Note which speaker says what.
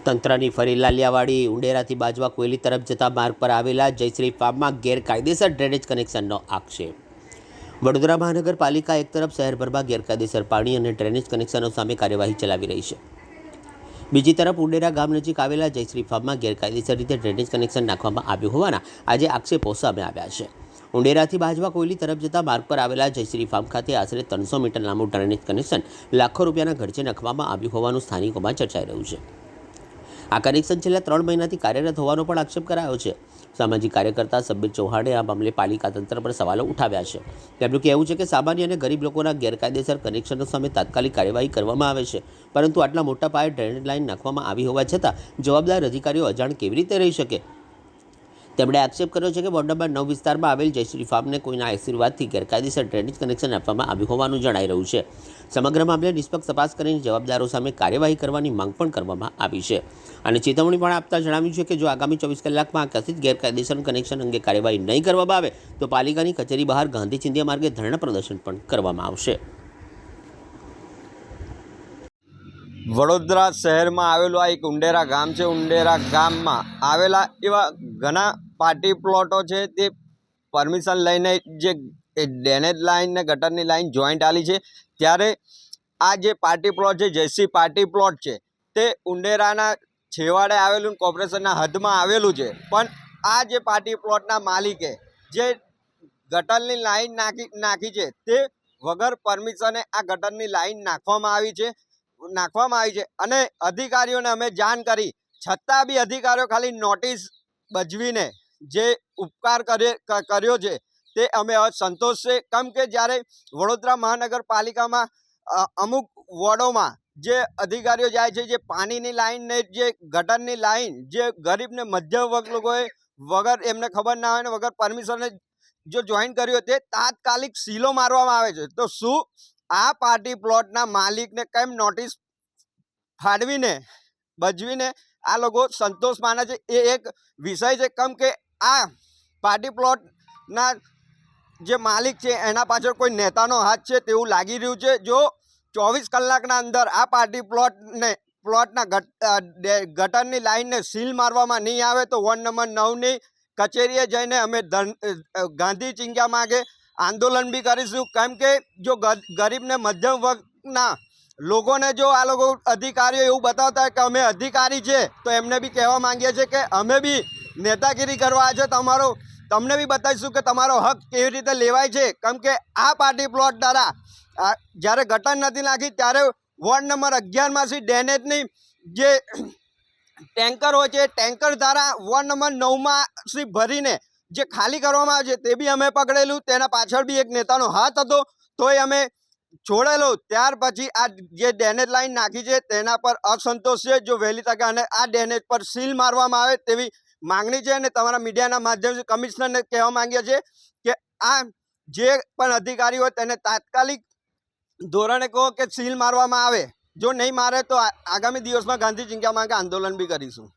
Speaker 1: તંત્રની ફરી લાલિયાવાડી ઉંડેરાથી બાજવા કોયલી તરફ જતા માર્ગ પર આવેલા જયશ્રી ફાર્મમાં ગેરકાયદેસર ડ્રેનેજ કનેક્શનનો આક્ષેપ। વડોદરા મહાનગરપાલિકા એક તરફ શહેરભરમાં ગેરકાયદેસર પાણી અને ડ્રેનેજ કનેક્શનો સામે કાર્યવાહી ચલાવી રહી છે, બીજી તરફ ઉંડેરા ગામ નજીક આવેલા જયશ્રી ફાર્મમાં ગેરકાયદેસર રીતે ડ્રેનેજ કનેક્શન નાખવામાં આવ્યું હોવાના આજે આક્ષેપો સામે આવ્યા છે। ઉંડેરાથી બાજવા કોયલી તરફ જતા માર્ગ પર આવેલા જયશ્રી ફાર્મ ખાતે આશરે 300 મીટર લાંબુ ડ્રેનેજ કનેક્શન લાખો રૂપિયાના ખર્ચે નાખવામાં આવ્યું હોવાનું સ્થાનિકોમાં ચર્ચાઈ રહ્યું છે। આ કનેક્શન છેલ્લા 3 મહિનાથી કાર્યરત હોવાનો પણ આક્ષેપ કરાયો છે। સામાજિક કાર્યકર્તા સબ્બીર ચૌહાણે આ મામલે પાલિકા તંત્ર પર સવાલો ઉઠાવ્યા છે। તેમનું કહેવું છે કે સામાન્ય અને ગરીબ લોકોના ગેરકાયદેસર કનેક્શનો સામે તાત્કાલિક કાર્યવાહી કરવામાં આવે છે, પરંતુ આટલા મોટા પાયે ડ્રેનેજ લાઇન નાખવામાં આવી હોવા છતાં જવાબદાર અધિકારીઓ અજાણ કેવી રીતે રહી શકે। તેમણે આક્ષેપ કર્યો છે કે વોર્ડ નંબર 9 વિસ્તારમાં આવેલ જયશ્રી ફાર્મને કોઈના આશીર્વાદથી ગેરકાયદેસર ડ્રેનેજ કનેક્શન આપવામાં આવ્યું હોવાનું જણાઈ રહ્યું છે। સમગ્ર મામલે નિષ્પક્ષ તપાસ કરીને જવાબદારો સામે કાર્યવાહી કરવાની માંગ પણ કરવામાં આવી છે અને ચેતવણી પણ આપતા જણાવ્યું છે કે જો આગામી 24 કલાકમાં આ કથિત ગેરકાયદેસર કનેક્શન અંગે કાર્યવાહી નહીં કરવામાં આવે તો પાલિકાની કચેરી બહાર ગાંધી ચિંધ્યા માર્ગે ધરણા પ્રદર્શન પણ કરવામાં આવશે।
Speaker 2: વડોદરા શહેરમાં આવેલું આ એક ઉંડેરા ગામ છે। ઉંડેરા ગામમાં આવેલા એવા ઘણા પાર્ટી પ્લોટો છે, તે પરમિશન લઈને જે ડ્રેનેજ લાઇન ને ગટરની લાઇન જોઈન્ટ આલી છે, ત્યારે આ જે પાર્ટી પ્લોટ છે જયશ્રી પાર્ટી પ્લોટ છે તે ઉંડેરાના છેવાડે આવેલું કોર્પોરેશનના હદમાં આવેલું છે, પણ આ જે પાર્ટી પ્લોટના માલિકે જે ગટરની લાઇન નાખી છે તે વગર પરમિશને આ ગટરની લાઇન નાખવામાં આવી છે અને અધિકારીઓને અમે જાણ કરી છતાં બી અધિકારીઓ ખાલી નોટિસ બજવીને જે ઉપકાર કર્યો છે તે અમે અસંતોષ છે। કેમ કે જ્યારે વડોદરા મહાનગરપાલિકામાં અમુક વોર્ડોમાં જે અધિકારીઓ જાય છે, જે પાણીની લાઈન ને જે ગટરની લાઈન જે ગરીબ ને મધ્યમ વર્ગ લોકોએ વગર એમને ખબર ના હોય ને વગર પરમિશને જો જોઈન કર્યું તે તાત્કાલિક સીલો મારવામાં આવે છે। તો શું આ પાર્ટી પ્લોટના માલિકને કેમ નોટિસ ફાળવીને બજવીને આ લોકો સંતોષ માને છે એ એક વિષય છે। કેમ કે આ પાર્ટી પ્લોટના જે માલિક છે એના પાછળ કોઈ નેતાનો હાથ છે તેવું લાગી રહ્યું છે। જો 24 કલાકના અંદર આ પાર્ટી પ્લોટના ગટરની લાઇનને સીલ મારવામાં નહીં આવે તો વોર્ડ નંબર 9ની કચેરીએ જઈને અમે ગાંધી ચિંધ્યા માર્ગે આંદોલન બી કરીશું। કેમ કે જો ગરીબ ને મધ્યમ વર્ગના લોકોને જો આ લોકો અધિકારીઓ એવું બતાવતા હોય કે અમે અધિકારી છે, તો એમને બી કહેવા માંગીએ છીએ કે અમે બી નેતાગીરી કરવા છે, તમને બી બતાવીશું કે તમારો હક કેવી રીતે લેવાય છે। કેમ કે આ પાર્ટી પ્લોટ દ્વારા જ્યારે ગટર નથી નાખી ત્યારે વોર્ડ નંબર 11માંથી ડ્રેનેજની જે ટેન્કર હોય છે ટેન્કર દ્વારા વોર્ડ નંબર 9માંથી ભરીને જે ખાલી કરવામાં આવે છે તે બી અમે પકડેલું। તેના પાછળ બી એક નેતાનો હાથ હતો તોય અમે છોડેલો। ત્યાર પછી આ જે ડ્રેનેજ લાઈન નાખી છે તેના પર અસંતોષ છે। જો વહેલી તકે અને આ ડ્રેનેજ પર સીલ મારવામાં આવે તેવી માંગણી છે અને તમારા મીડિયાના માધ્યમથી કમિશનરને કહેવા માંગીએ છીએ કે આ જે પણ અધિકારી હોય તેને તાત્કાલિક ધોરણે કહો કે સીલ મારવામાં આવે। જો નહીં મારે તો આગામી દિવસમાં ગાંધી ચિંધ્યા માર્ગે આંદોલન બી કરીશું।